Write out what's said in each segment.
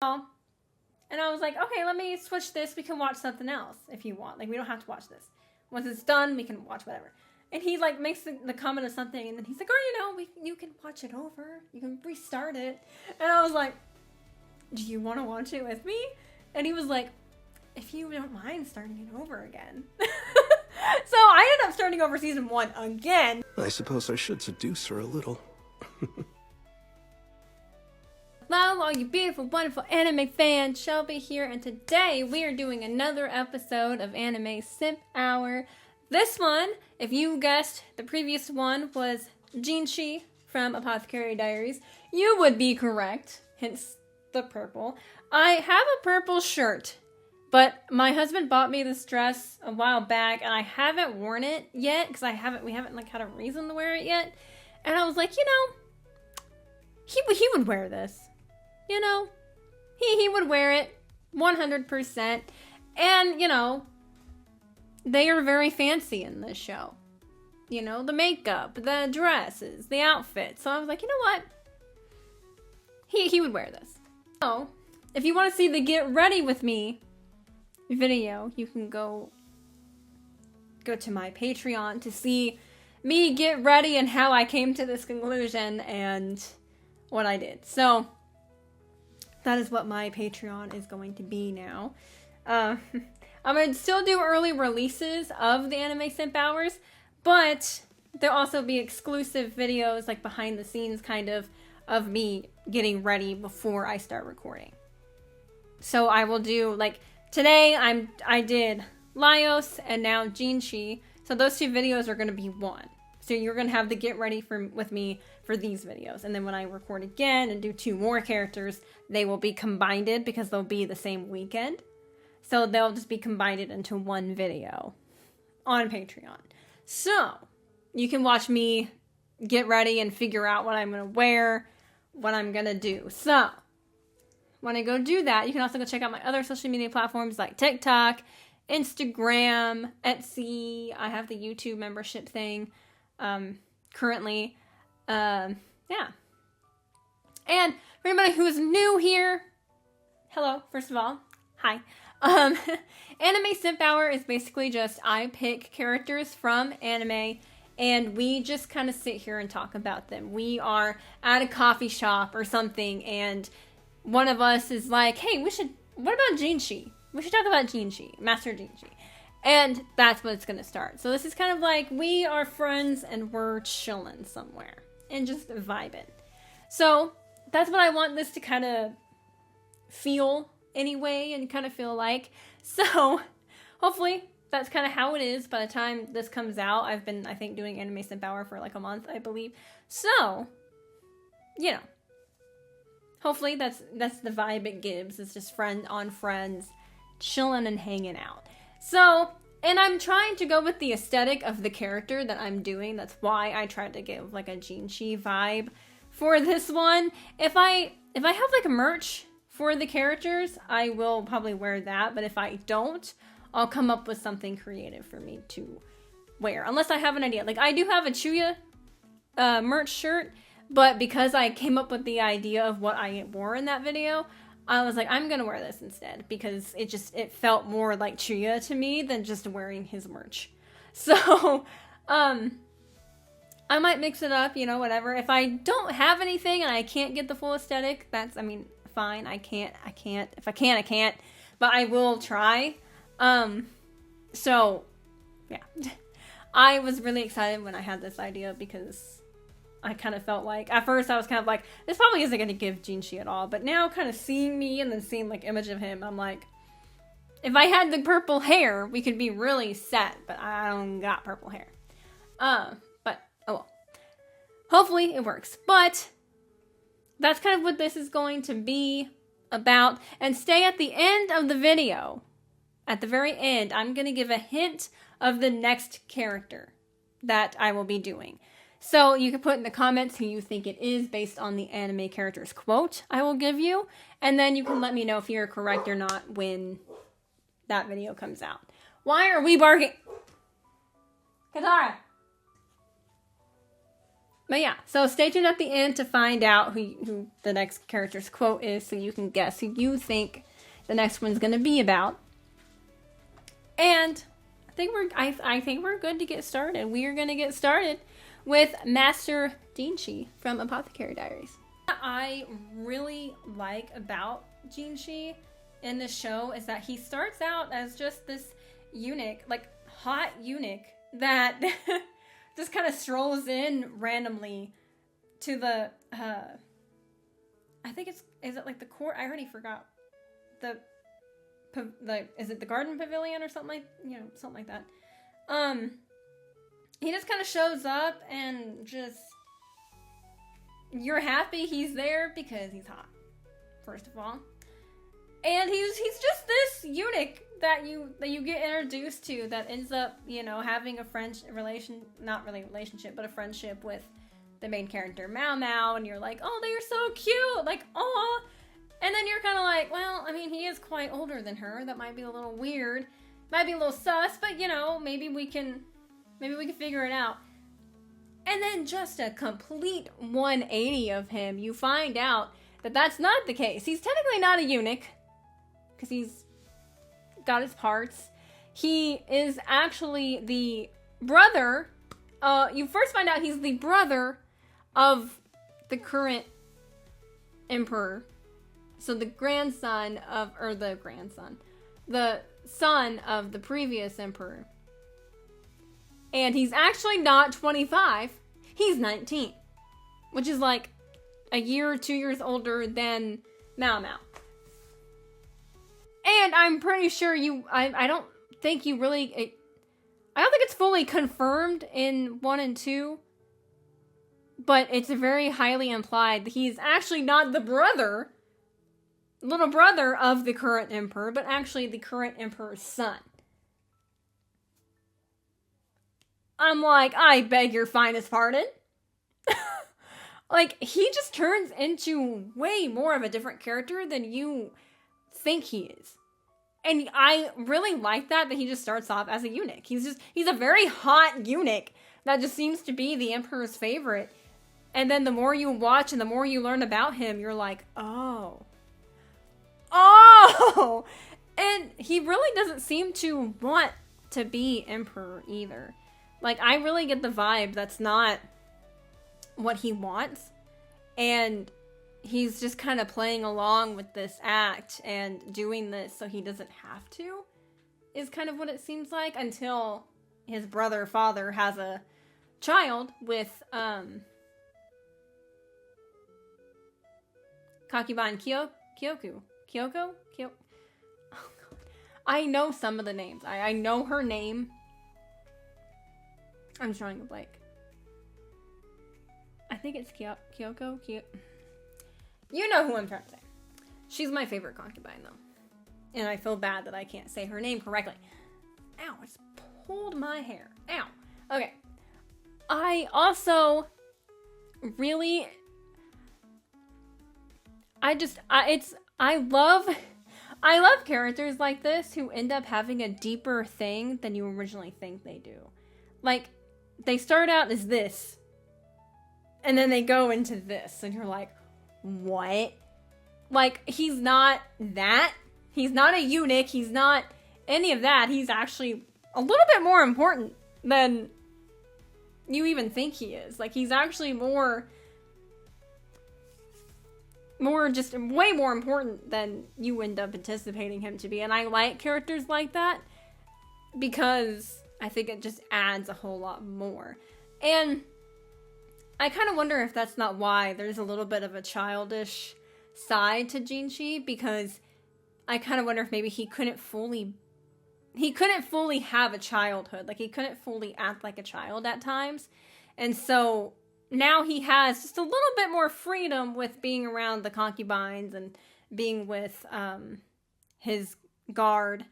And I was like, okay, let me switch this. We can watch something else if you want. Like, we don't have to watch this. Once it's done, we can watch whatever. And he, like, makes the comment of something, and then he's like, oh, you can watch it over. You can restart it. And I was like, do you want to watch it with me? And he was like, if you don't mind starting it over again. So I ended up starting over season 1 again. I suppose I should seduce her a little. Hello, all you beautiful, wonderful anime fans. Shelby here, and today we are doing another episode of Anime Simp Hour. This one, if you guessed, the previous one was Jinshi from Apothecary Diaries. You would be correct, hence the purple. I have a purple shirt, but my husband bought me this dress a while back, and I haven't worn it yet because we haven't like had a reason to wear it yet. And I was like, you know, he would wear this. You know, he would wear it 100%. And, you know, they are very fancy in this show. You know, the makeup, the dresses, the outfits. So I was like, you know what? He would wear this. So, if you want to see the Get Ready With Me video, you can go to my Patreon to see me get ready and how I came to this conclusion and what I did. So, that is what my Patreon is going to be now. I'm going to still do early releases of the Anime Simp Hours, but there'll also be exclusive videos, like behind the scenes kind of me getting ready before I start recording. So I will do, like, today I did Laios and now Jinshi, so those two videos are going to be one. So you're going to have the Get Ready with me for these videos. And then when I record again and do 2 more characters, they will be combined because they'll be the same weekend. So they'll just be combined into one video on Patreon. So you can watch me get ready and figure out what I'm going to wear, what I'm going to do. So when I go do that, you can also go check out my other social media platforms like TikTok, Instagram, Etsy. I have the YouTube membership thing. Currently, yeah. And for anybody who is new here, hello, first of all, hi. Anime Simp Hour is basically just I pick characters from anime and we just kind of sit here and talk about them. We are at a coffee shop or something and one of us is like, hey, what about Jinshi? We should talk about Jinshi, Master Jinshi. And that's what it's going to start. So this is kind of like we are friends and we're chilling somewhere and just vibing. So that's what I want this to kind of feel anyway and kind of feel like. So hopefully that's kind of how it is by the time this comes out. I've been, I think, doing Anime Simp Hour for like a month, I believe. So, you know, hopefully that's the vibe it gives. It's just friend on friends, chilling and hanging out. So, and I'm trying to go with the aesthetic of the character that I'm doing. That's why I tried to give like a Jinshi vibe for this one. If I have like a merch for the characters, I will probably wear that. But if I don't, I'll come up with something creative for me to wear. Unless I have an idea. Like I do have a Chuya merch shirt, but because I came up with the idea of what I wore in that video, I was like, I'm going to wear this instead because it felt more like Chuya to me than just wearing his merch. So, I might mix it up, you know, whatever. If I don't have anything and I can't get the full aesthetic, that's, I mean, fine. I can't. If I can't, I can't. But I will try. So, yeah. I was really excited when I had this idea because I kind of felt like, at first I was kind of like, this probably isn't going to give Jinshi at all. But now kind of seeing me and then seeing like image of him, I'm like, if I had the purple hair, we could be really set. But I don't got purple hair. But, oh well. Hopefully it works. But that's kind of what this is going to be about. And stay at the end of the video. At the very end, I'm going to give a hint of the next character that I will be doing. So you can put in the comments who you think it is based on the anime character's quote I will give you. And then you can let me know if you're correct or not when that video comes out. Why are we barking? Katara! But yeah, so stay tuned at the end to find out who the next character's quote is, so you can guess who you think the next one's going to be about. And I think we're good to get started. We are going to get started with Master Jinshi from Apothecary Diaries. What I really like about Jinshi in this show is that he starts out as just this eunuch, like hot eunuch that just kind of strolls in randomly to the I think is it like the court? I already forgot. Is it the garden pavilion or something like that. He just kind of shows up and just, you're happy he's there because he's hot, first of all. And he's just this eunuch that you get introduced to that ends up, having a not really relationship, but a friendship with the main character, Mao Mao, and you're like, oh, they're so cute, like, aw. And then you're kind of like, well, I mean, he is quite older than her. That might be a little weird. Might be a little sus, but, maybe we can figure it out. And then just a complete 180 of him. You find out that that's not the case. He's technically not a eunuch, because he's got his parts. He is actually the brother. You first find out he's the brother of the current emperor. So the son of the previous emperor. And he's actually not 25. He's 19. Which is like a year or 2 years older than Mao Mao. And I'm pretty sure I don't think it's fully confirmed in 1 and 2. But it's very highly implied that he's actually not the little brother of the current emperor, but actually the current emperor's son. I'm like, I beg your finest pardon. Like, he just turns into way more of a different character than you think he is. And I really like that he just starts off as a eunuch. He's a very hot eunuch that just seems to be the emperor's favorite. And then the more you watch and the more you learn about him, you're like, oh. And he really doesn't seem to want to be emperor either. Like, I really get the vibe that's not what he wants. And he's just kind of playing along with this act and doing this so he doesn't have to, is kind of what it seems like, until his father has a child with Kakiban Kyoko. Oh, God. I know some of the names. I know her name. I'm drawing a blank. I think it's Kyoko. You know who I'm trying to say. She's my favorite concubine, though. And I feel bad that I can't say her name correctly. Ow, I just pulled my hair. Ow. Okay. I also really... I love characters like this who end up having a deeper thing than you originally think they do. Like, they start out as this, and then they go into this, and you're like, what? Like, he's not that. He's not a eunuch. He's not any of that. He's actually a little bit more important than you even think he is. Like, he's actually just way more important than you end up anticipating him to be. And I like characters like that because I think it just adds a whole lot more. And I kind of wonder if that's not why there's a little bit of a childish side to Jinshi, because I kind of wonder if maybe he couldn't fully have a childhood. Like, he couldn't fully act like a child at times. And so now he has just a little bit more freedom with being around the concubines and being with his guard,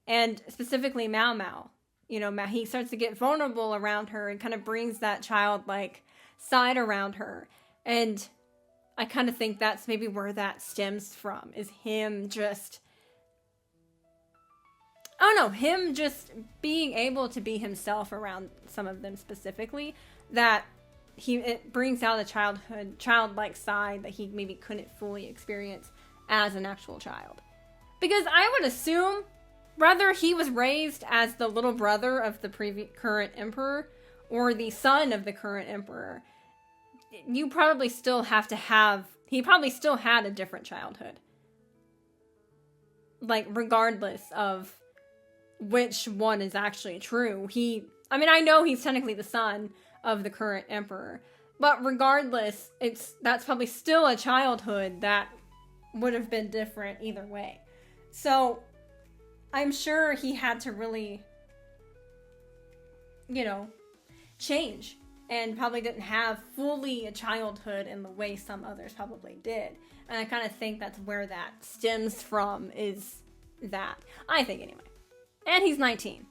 and specifically Mao Mao. He starts to get vulnerable around her and kind of brings that childlike side around her. And I kind of think that's maybe where that stems from, is him just being able to be himself around some of them specifically, that it brings out a childlike side that he maybe couldn't fully experience as an actual child. Because I would assume, whether he was raised as the little brother of the current emperor or the son of the current emperor, you probably still have to have, he probably still had a different childhood. Like, regardless of which one is actually true. I know he's technically the son of the current emperor, but regardless, that's probably still a childhood that would have been different either way. So, I'm sure he had to really, change, and probably didn't have fully a childhood in the way some others probably did. And I kind of think that's where that stems from, is that. I think, anyway. And he's 19.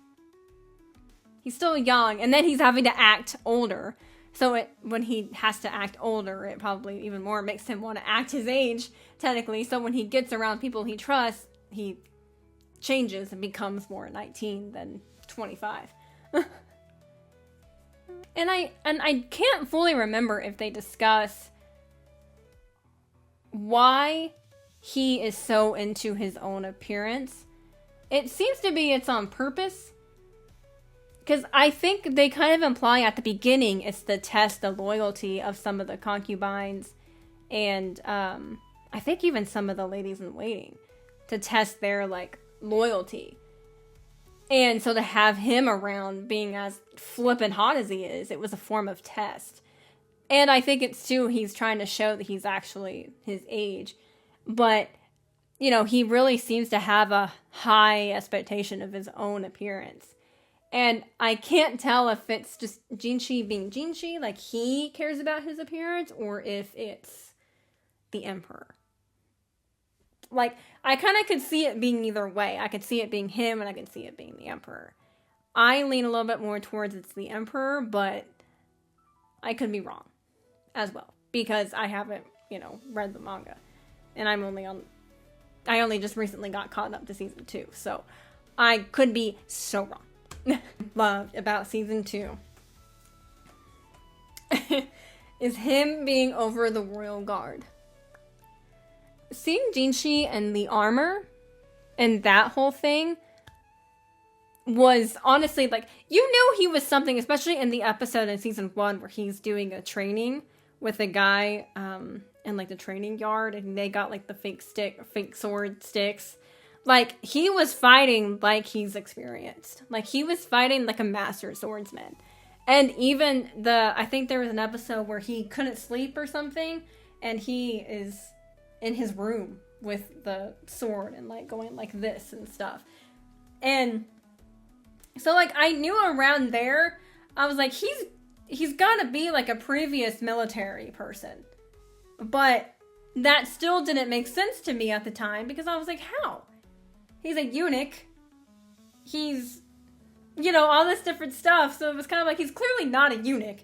He's still young, and then he's having to act older. So when he has to act older, it probably even more makes him want to act his age, technically. So when he gets around people he trusts, he changes and becomes more 19 than 25. And I can't fully remember if they discuss why he is so into his own appearance. It seems to be it's on purpose. Because I think they kind of imply at the beginning it's to test the loyalty of some of the concubines. And I think even some of the ladies in waiting. To test their, loyalty. And so to have him around being as flippin' hot as he is, it was a form of test. And I think it's too, he's trying to show that he's actually his age. But, he really seems to have a high expectation of his own appearance. And I can't tell if it's just Jinshi being Jinshi, like he cares about his appearance, or if it's the emperor. Like, I kind of could see it being either way. I could see it being him, and I could see it being the emperor. I lean a little bit more towards it's the emperor, but I could be wrong as well. Because I haven't, read the manga. And I only just recently got caught up to season 2. So, I could be so wrong. Loved about season 2 is him being over the royal guard. Seeing Jinshi and the armor and that whole thing was honestly you knew he was something, especially in the episode in season 1 where he's doing a training with a guy in the training yard, and they got the fake sword sticks. He was fighting like he's experienced. He was fighting like a master swordsman. And even I think there was an episode where he couldn't sleep or something, and he is in his room with the sword and going like this and stuff. And so I knew around there, I was like, he's gotta be a previous military person. But that still didn't make sense to me at the time, because I was like, how? He's a eunuch. He's, all this different stuff. So it was kind of he's clearly not a eunuch.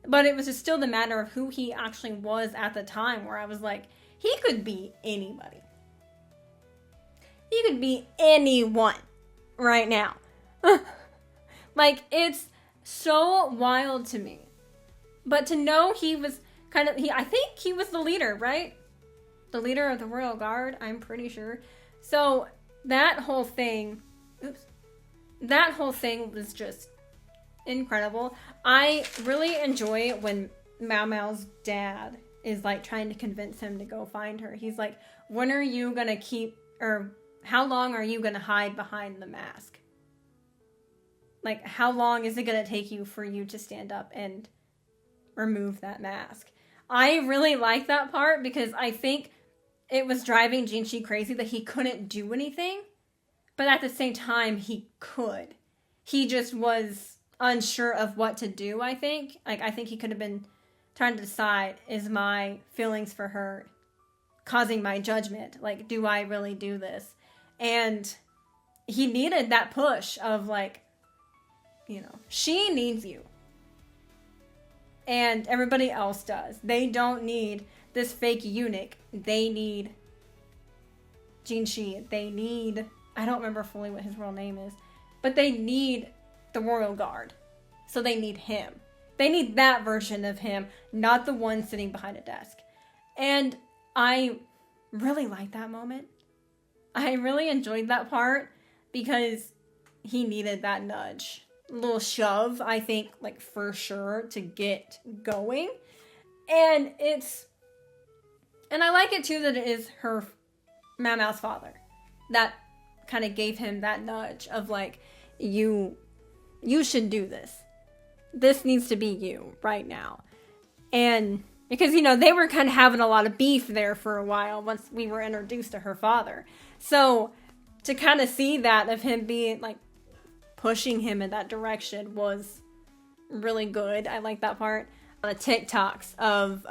But it was just still the matter of who he actually was at the time, where I was like, he could be anybody. He could be anyone right now. It's so wild to me. But to know he was I think he was the leader, right? The leader of the royal guard, I'm pretty sure. So that whole thing was just incredible. I really enjoy it when Mao Mao's dad is trying to convince him to go find her. He's like, when are you gonna how long are you gonna hide behind the mask? How long is it gonna take you for you to stand up and remove that mask? I really like that part, because I think it was driving Jinshi crazy that he couldn't do anything, but at the same time, he could. He just was unsure of what to do, I think. I think he could have been trying to decide, is my feelings for her causing my judgment? Do I really do this? And he needed that push of she needs you. And everybody else does. They don't need this fake eunuch. They need Jinshi. They need, I don't remember fully what his real name is, but they need the royal guard. So they need him. They need that version of him, not the one sitting behind a desk. And I really liked that moment. I really enjoyed that part because he needed that nudge. A little shove, I think, like, for sure, to get going. And I like it too that it is her Mama's father that kind of gave him that nudge of like, you should do this. This needs to be you right now. And because, you know, they were kind of having a lot of beef there for a while once we were introduced to her father. So to kind of see that of him being like pushing him in that direction was really good. I like that part. The TikToks of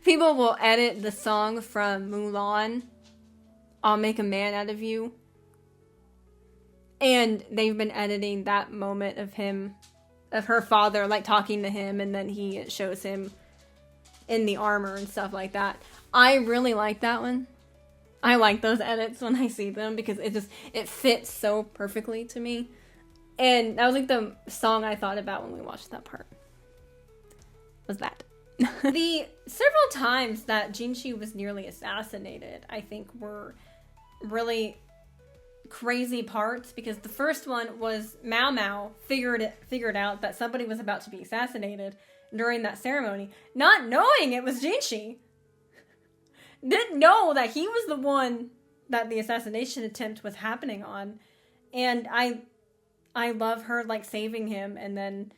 people will edit the song from Mulan, I'll Make a Man Out of You. And they've been editing that moment of him, of her father, like talking to him, and then it shows him in the armor and stuff like that. I really like that one. I like those edits when I see them because it fits so perfectly to me. And that was like the song I thought about when we watched that part. Was that. The several times that Jinshi was nearly assassinated, I think were really crazy parts, because the first one was Mao Mao figured out that somebody was about to be assassinated during that ceremony, not knowing it was Jinshi. Didn't know that he was the one that the assassination attempt was happening on. And I love her like saving him, and then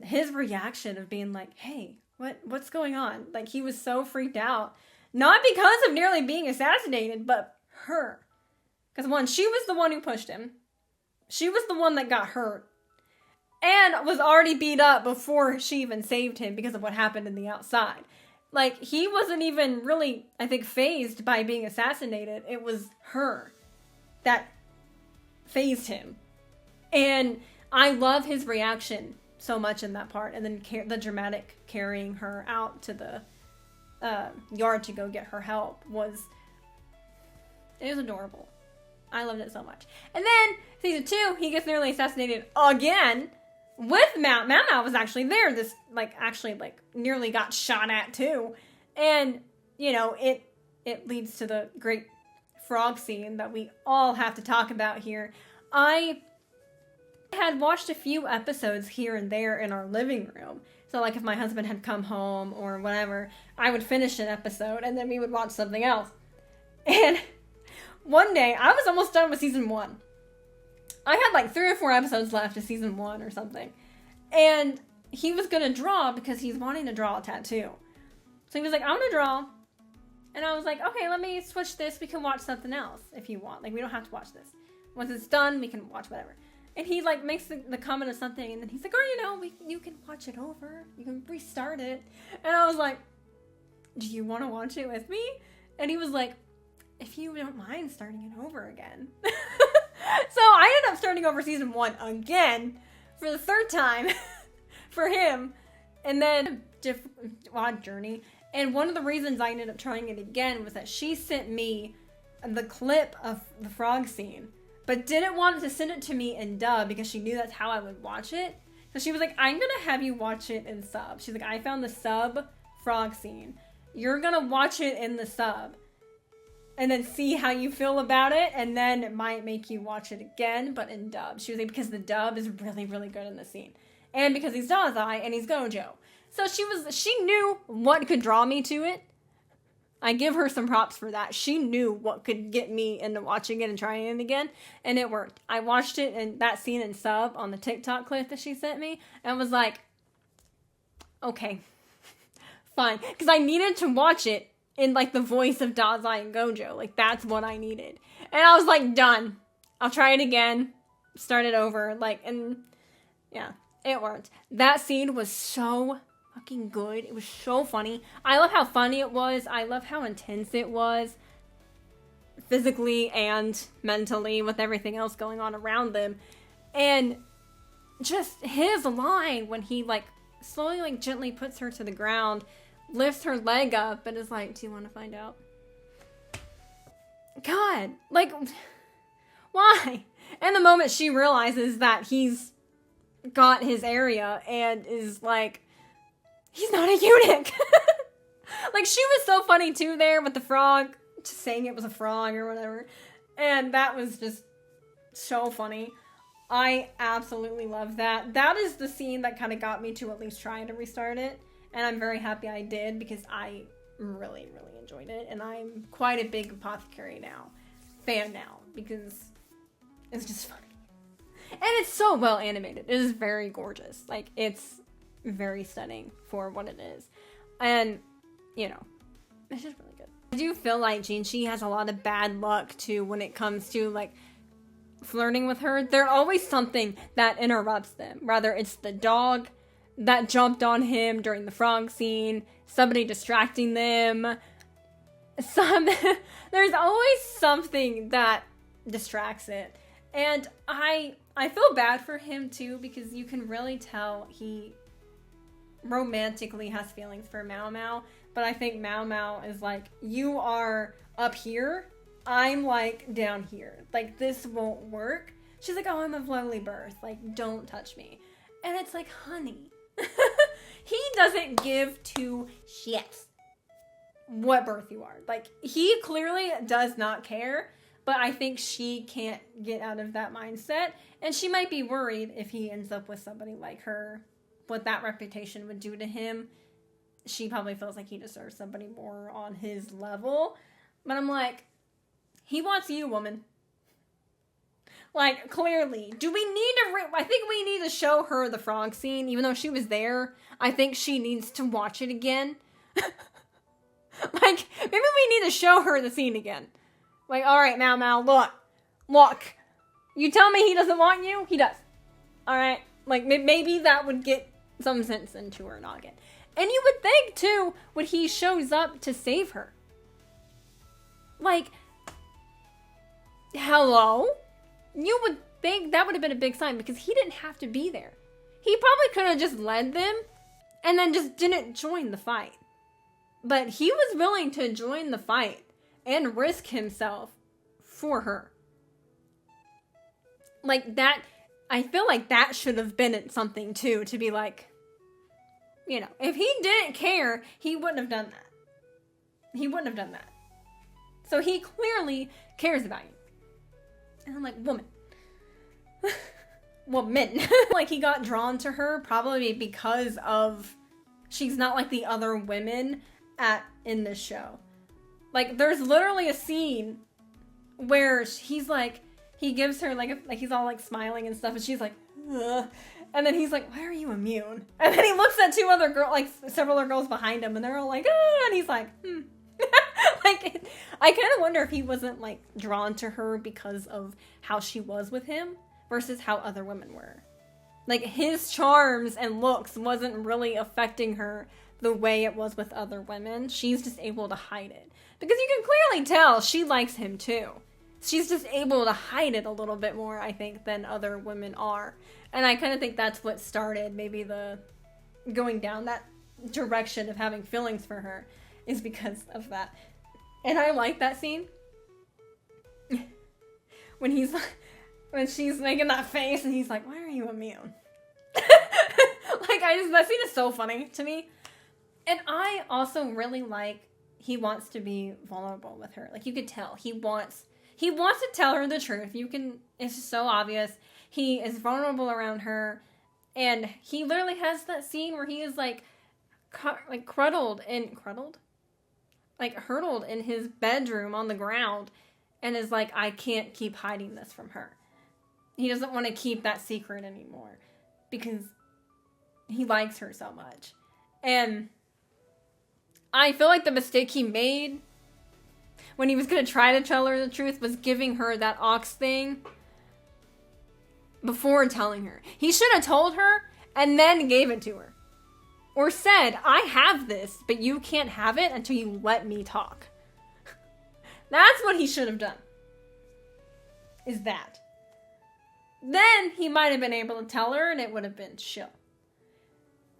his reaction of being like, hey, what's going on? Like, he was so freaked out. Not because of nearly being assassinated, but her. Because one, she was the one who pushed him. She was the one that got hurt. And was already beat up before she even saved him because of what happened in the outside. Like, he wasn't even really, I think, fazed by being assassinated. It was her that fazed him. And I love his reaction so much in that part. And then the dramatic carrying her out to the yard to go get her help it was adorable. I loved it so much. And then, season 2, he gets nearly assassinated again with Mao. Mao was actually there. This, nearly got shot at too. And, you know, it leads to the great frog scene that we all have to talk about here. I had watched a few episodes here and there in our living room. So, like, if my husband had come home or whatever, I would finish an episode and then we would watch something else. And one day, I was almost done with season 1. I had like 3 or 4 episodes left of season 1 or something. And he was going to draw because he's wanting to draw a tattoo. So he was like, I want to draw. And I was like, okay, let me switch this. We can watch something else if you want. Like, we don't have to watch this. Once it's done, we can watch whatever. And he like makes the comment of something, and then he's like, oh, you know, you can watch it over. You can restart it. And I was like, do you want to watch it with me? And he was like, if you don't mind starting it over again. So I ended up starting over season 1 again for the 3rd time for him. And then odd journey. And one of the reasons I ended up trying it again was that she sent me the clip of the frog scene, but didn't want to send it to me in dub because she knew that's how I would watch it. So she was like, I'm going to have you watch it in sub. She's like, I found the sub frog scene. You're going to watch it in the sub and then see how you feel about it. And then it might make you watch it again, but in dub. She was like, because the dub is really, really good in the scene. And because he's Dazai and he's Gojo. So she knew what could draw me to it. I give her some props for that. She knew what could get me into watching it and trying it again, and it worked. I watched it and that scene in sub on the TikTok clip that she sent me, and was like, okay, fine. Because I needed to watch it in, like, the voice of Dazai and Gojo. Like, that's what I needed. And I was like, done. I'll try it again. Start it over. Like, and yeah, it worked. That scene was so fucking good. It was so funny. I love how funny it was. I love how intense it was. Physically and mentally, with everything else going on around them. And just his line when he, like, slowly, like, gently puts her to the ground, lifts her leg up, and is like, do you want to find out? God, like, why? And the moment she realizes that he's got his area and is like, he's not a eunuch. Like, she was so funny too there with the frog, just saying it was a frog or whatever. And that was just so funny. I absolutely love that. That is the scene that kind of got me to at least try to restart it. And I'm very happy I did because I really, really enjoyed it. And I'm quite a big Apothecary fan now, because it's just funny. And it's so well animated. It is very gorgeous. Like, it's very stunning for what it is. And, you know, it's just really good. I do feel like Jinshi has a lot of bad luck too when it comes to like flirting with her. There's always something that interrupts them. Rather it's the dog that jumped on him during the frog scene, somebody distracting them. There's always something that distracts it. And I feel bad for him too, because you can really tell he romantically has feelings for Mao Mao, but I think Mao Mao is like, you are up here, I'm like down here, like this won't work. She's like, oh, I'm of lowly birth, like don't touch me. And it's like, honey, he doesn't give two shits what birth you are. Like, he clearly does not care, but I think she can't get out of that mindset, and she might be worried if he ends up with somebody like her, what that reputation would do to him. She probably feels like he deserves somebody more on his level. But I'm like, he wants you, woman. Like, clearly. Do we need to... I think we need to show her the frog scene, even though she was there. I think she needs to watch it again. Like, maybe we need to show her the scene again. Like, alright, Mao Mao, look. You tell me he doesn't want you? He does. Alright? Like, maybe that would get some sense into her noggin. And you would think, too, when he shows up to save her. Like, hello? You would think that would have been a big sign, because he didn't have to be there. He probably could have just led them and then just didn't join the fight. But he was willing to join the fight and risk himself for her. Like, that, I feel like that should have been something too, to be like, you know, if he didn't care, he wouldn't have done that. He wouldn't have done that. So he clearly cares about you. And I'm like, woman. Woman. Like, he got drawn to her probably because of, she's not like the other women in this show. Like, there's literally a scene where he's like, he gives her like he's all like smiling and stuff, and she's like, ugh. And then he's like, why are you immune? And then he looks at two other girls, like several other girls behind him, and they're all like, ah, and he's like, Like, I kind of wonder if he wasn't like drawn to her because of how she was with him versus how other women were. Like, his charms and looks wasn't really affecting her the way it was with other women. She's just able to hide it. Because you can clearly tell she likes him too. She's just able to hide it a little bit more, I think, than other women are. And I kind of think that's what started maybe the going down that direction of having feelings for her, is because of that. And I like that scene. When she's making that face and he's like, why are you immune? Like, that scene is so funny to me. And I also really like, he wants to be vulnerable with her. Like, you could tell he wants to tell her the truth. It's just so obvious. He is vulnerable around her, and he literally has that scene where he is like hurtled in his bedroom on the ground, and is like, I can't keep hiding this from her. He doesn't want to keep that secret anymore because he likes her so much. And I feel like the mistake he made when he was going to try to tell her the truth was giving her that ox thing before telling her. He should have told her and then gave it to her. Or said, I have this, but you can't have it until you let me talk. That's what he should have done. Is that. Then he might have been able to tell her and it would have been chill.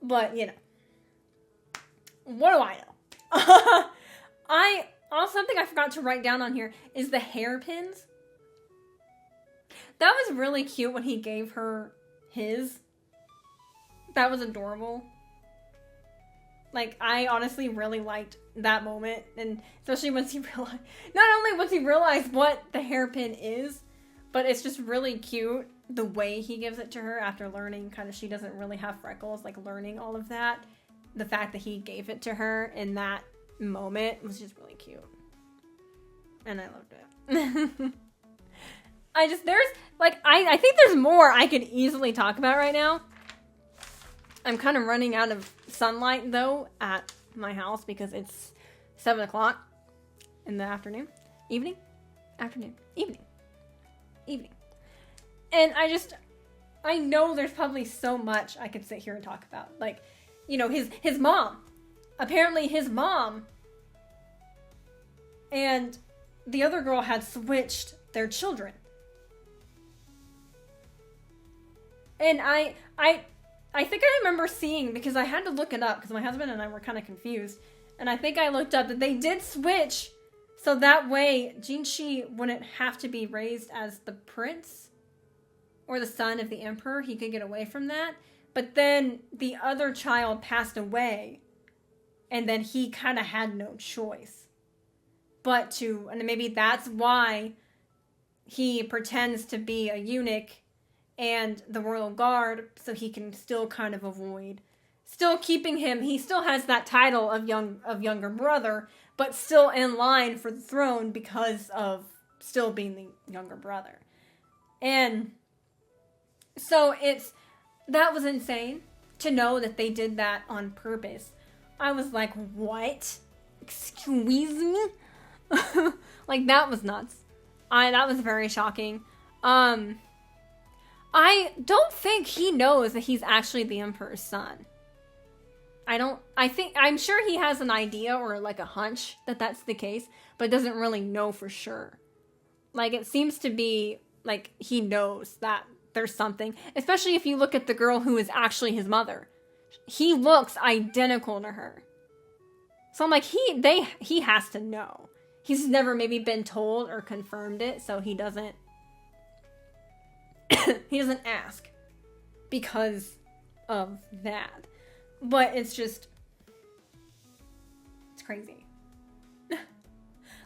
But, you know. What do I know? Something I forgot to write down on here is the hairpins. That was really cute when he gave her his. That was adorable. Like, I honestly really liked that moment, and especially once he realized, not only once he realized what the hairpin is, but it's just really cute the way he gives it to her after learning kind of she doesn't really have freckles, like learning all of that. The fact that he gave it to her in that moment was just really cute. And I loved it. I think there's more I could easily talk about right now. I'm kind of running out of sunlight, though, at my house because it's 7 o'clock in the afternoon. Evening? Afternoon. Evening. And I know there's probably so much I could sit here and talk about. Like, you know, his mom. Apparently his mom and the other girl had switched their children. And I think I remember seeing, because I had to look it up because my husband and I were kind of confused. And I think I looked up that they did switch so that way Jinshi wouldn't have to be raised as the prince or the son of the emperor. He could get away from that. But then the other child passed away and then he kind of had no choice but to, and maybe that's why he pretends to be a eunuch and the royal guard, so he can still kind of avoid, still keeping him, he still has that title of younger brother, but still in line for the throne because of still being the younger brother. And so that was insane to know that they did that on purpose. I was like, what? Excuse me? Like, that was nuts. That was very shocking. I don't think he knows that he's actually the emperor's son. I'm sure he has an idea or like a hunch that that's the case, but doesn't really know for sure. Like, it seems to be like he knows that there's something, especially if you look at the girl who is actually his mother. He looks identical to her. So I'm like, he has to know. He's never maybe been told or confirmed it, so he doesn't ask because of that. But it's crazy.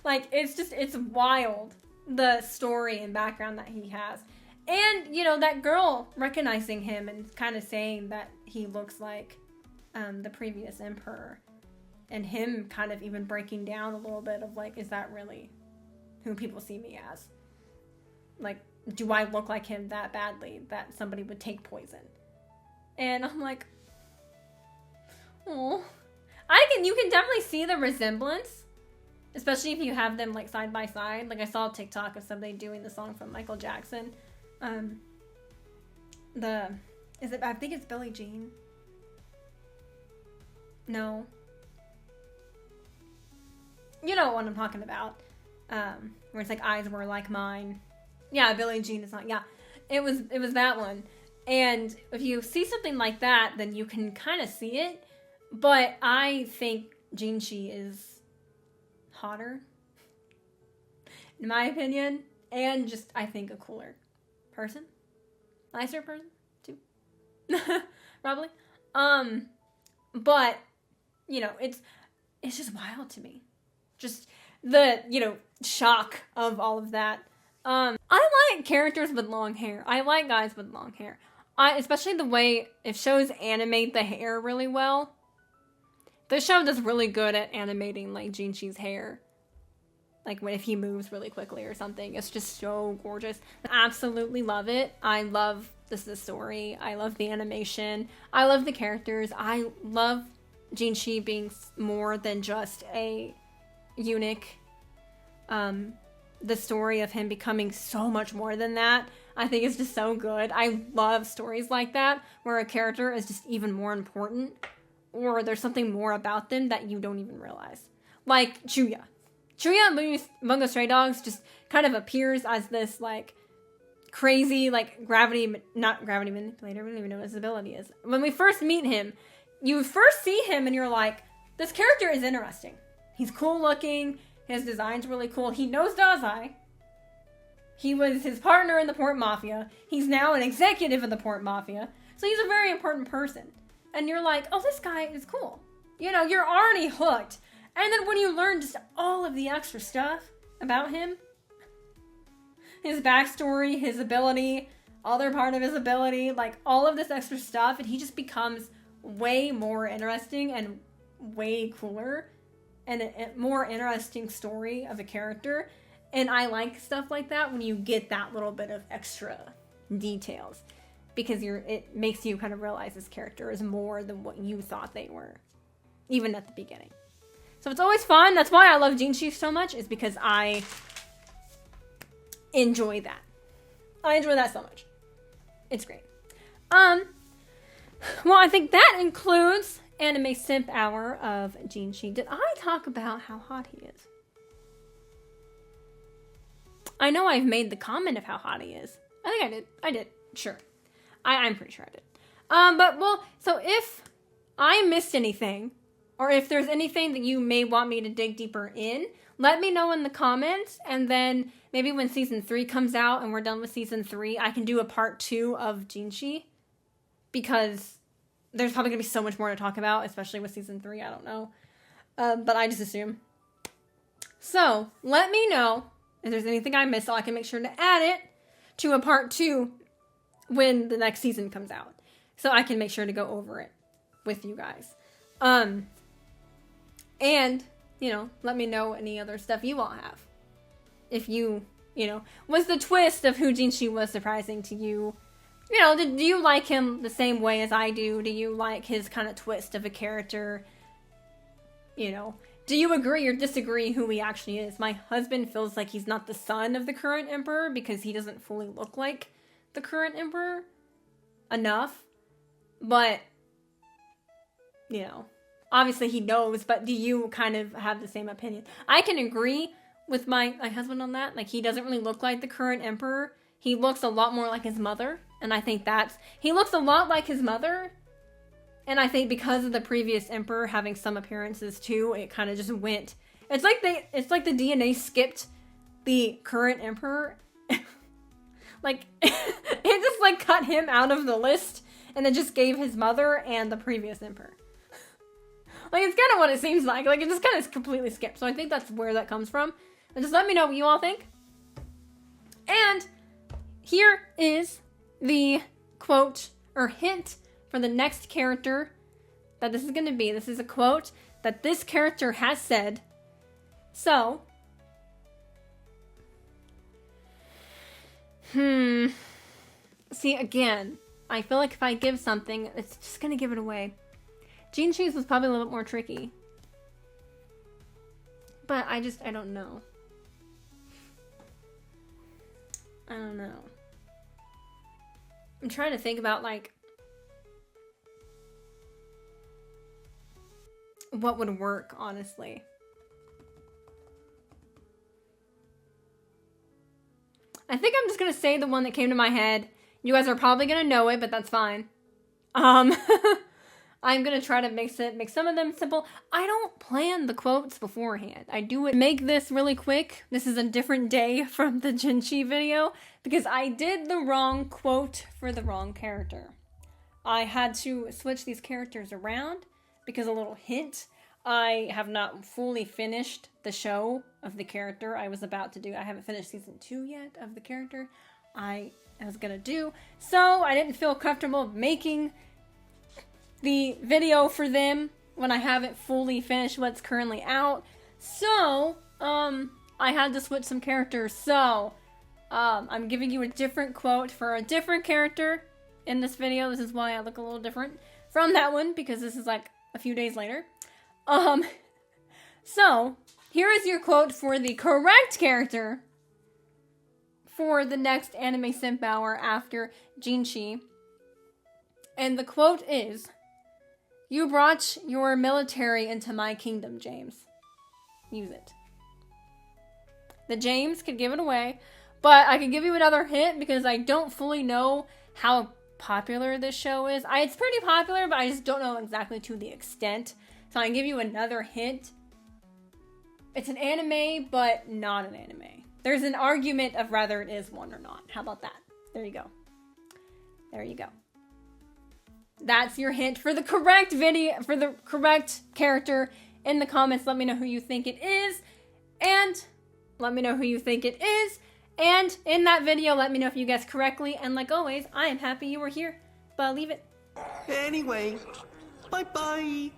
Like, it's wild, the story and background that he has. And, you know, that girl recognizing him and kind of saying that he looks like the previous emperor. And him kind of even breaking down a little bit of, like, is that really who people see me as? Like, do I look like him that badly that somebody would take poison? And I'm like, oh. You can definitely see the resemblance. Especially if you have them, like, side by side. Like, I saw a TikTok of somebody doing the song from Michael Jackson. I think it's Billie Jean. No. You know what I'm talking about. Where it's like, eyes were like mine. Yeah, Billie Jean is not, yeah. It was that one. And if you see something like that, then you can kind of see it. But I think Jinshi is hotter, in my opinion. And just, I think, a cooler person. Nicer person, too. Probably. But, you know, it's just wild to me. Just the, you know, shock of all of that. I like characters with long hair. I like guys with long hair. Especially the way if shows animate the hair really well. This show does really good at animating, like, Jinshi's hair. Like, if he moves really quickly or something. It's just so gorgeous. I absolutely love it. I love the story. I love the animation. I love the characters. I love Jinshi being more than just a eunuch. The story of him becoming so much more than that, I think is just so good. I love stories like that, where a character is just even more important, or there's something more about them that you don't even realize. Like Chuya. Chuya Bungo Stray Dogs just kind of appears as this, like, crazy, like, not gravity manipulator, I don't even know what his ability is. When we first meet him, you first see him and you're like, this character is interesting. He's cool looking. His design's really cool. He knows Dazai. He was his partner in the Port Mafia. He's now an executive of the Port Mafia. So he's a very important person. And you're like, oh, this guy is cool. you know, you're already hooked. And then when you learn just all of the extra stuff about him, his backstory, his ability, other part of his ability, like all of this extra stuff, and he just becomes way more interesting and way cooler and a more interesting story of a character. And I like stuff like that when you get that little bit of extra details, because it makes you kind of realize this character is more than what you thought they were, even at the beginning. So it's always fun. That's why I love Jinshi so much, is because I enjoy that. I enjoy that so much. It's great. Well, I think that includes Anime Simp Hour of Jinshi. Did I talk about how hot he is? I know I've made the comment of how hot he is. I think I did. I did. Sure. I'm pretty sure I did. But, well, so if I missed anything, or if there's anything that you may want me to dig deeper in, let me know in the comments, and then maybe when season 3 comes out and we're done with season 3, I can do a part 2 of Jinshi, because there's probably going to be so much more to talk about, especially with season 3, I don't know. But I just assume. So, let me know if there's anything I missed so I can make sure to add it to a part 2 when the next season comes out. So I can make sure to go over it with you guys. And, you know, let me know any other stuff you all have. If you know, was the twist of who Jinshi was surprising to you? You know, do you like him the same way as I do? Do you like his kind of twist of a character? You know, do you agree or disagree who he actually is? My husband feels like he's not the son of the current emperor because he doesn't fully look like the current emperor enough. But, you know, obviously he knows, but do you kind of have the same opinion? I can agree with my husband on that. Like, he doesn't really look like the current emperor. He looks a lot more like his mother. And I think he looks a lot like his mother. And I think because of the previous emperor having some appearances too, it kind of just went. It's like the DNA skipped the current emperor. Like, it just like cut him out of the list and then just gave his mother and the previous emperor. Like, it's kind of what it seems like. Like, it just kind of completely skipped. So I think that's where that comes from. And just let me know what you all think. And here is the quote or hint for the next character that this is going to be. This is a quote that this character has said. So, see, again, I feel like if I give something, it's just going to give it away. Jinshi's was probably a little bit more tricky. But I don't know. I don't know. I'm trying to think about, like, what would work, honestly. I think I'm just gonna say the one that came to my head. You guys are probably gonna know it, but that's fine. I'm gonna try to make some of them simple. I don't plan the quotes beforehand. I do it. Make this really quick. This is a different day from the Jinshi video because I did the wrong quote for the wrong character. I had to switch these characters around because a little hint. I have not fully finished the show of the character I was about to do. I haven't finished season 2 yet of the character I was gonna do. So I didn't feel comfortable making the video for them when I haven't fully finished what's currently out. So, I had to switch some characters. So, I'm giving you a different quote for a different character in this video. This is why I look a little different from that one, because this is like a few days later. So, here is your quote for the correct character for the next Anime Simp Hour after Jinshi. And the quote is, "You brought your military into my kingdom, James." Use it. The James could give it away, but I could give you another hint because I don't fully know how popular this show is. It's pretty popular, but I just don't know exactly to the extent. So I can give you another hint. It's an anime, but not an anime. There's an argument of whether it is one or not. How about that? There you go. There you go. That's your hint for the correct video, for the correct character. In the comments, let me know who you think it is. And let me know who you think it is. And in that video, let me know if you guessed correctly. And like always, I am happy you were here. But I'll leave it. Anyway, bye-bye.